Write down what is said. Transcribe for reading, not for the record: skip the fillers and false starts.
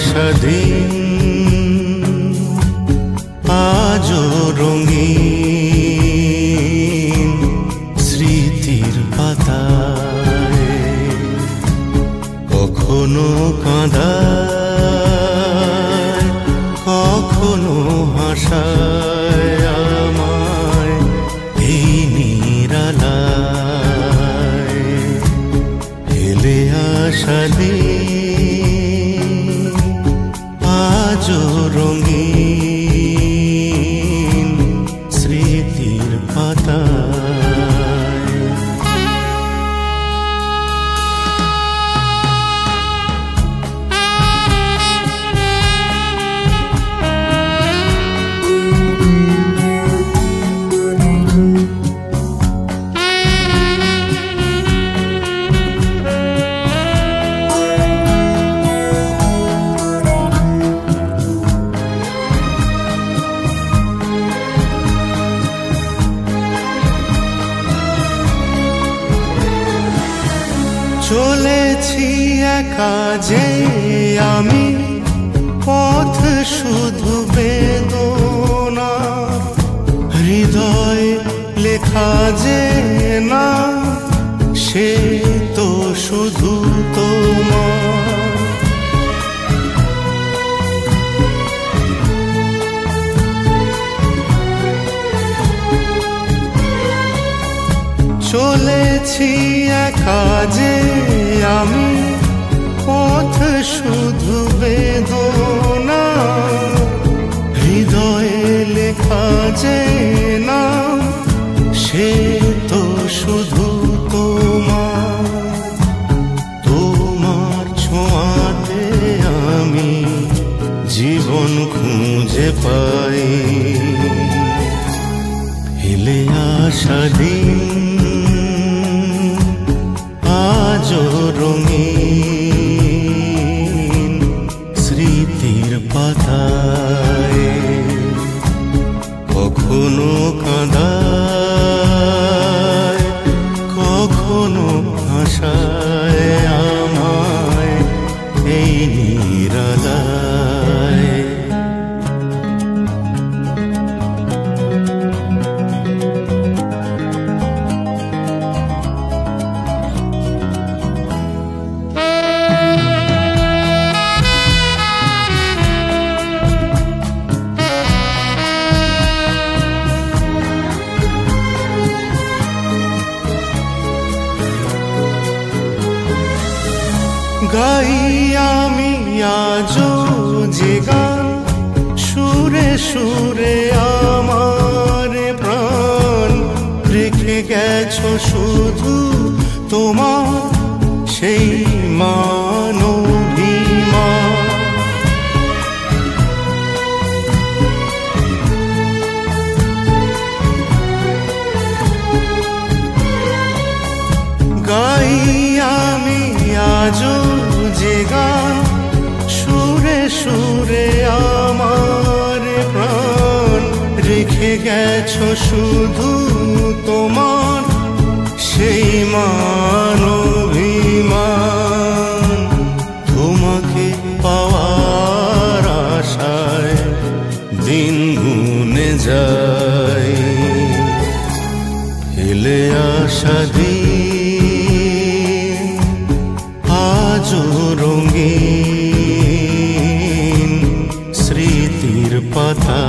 আসা দিন আজও রঙিন স্মৃতির পাতায়, কখনো কাঁদায় কখনো হাসায় আমায় এই নিরালায়। ফেলে আসা দিন আজও রঙিন স্মৃতির পাতায়। চলেছি একা যে আমি, পথ শুধু বেদনা, হৃদয় লেখা যে না সে তো শুধু তোমার। চলেছি একা যে আমি, পথ শুধু বেদনা, হৃদয়ে লেখা যে না সে তো শুধু তোমার। তোমার ছোঁয়াতে আমি জীবন খুঁজে পাই। ফেলে আসা দিন আজও রঙিন স্মৃতির পাতায়, কখনো কাঁদায় কখনো হাসায় আমায় এই নিরালায়। গাই আমি আজও যে গান, সুরে সুরে আমার প্রাণ, রেখে গেছো শুধু তোমার সেই মানবিমান। গাই আমি আজও যে গান, সুরে সুরে আমার প্রাণ, রেখে গেছো শুধু তোমার সেই মানবিমান। তোমাকে পাওয়ার আশায় দিন গুনে যায়। ফেলে আসা দিন আজও রঙিন স্মৃতির পাতা।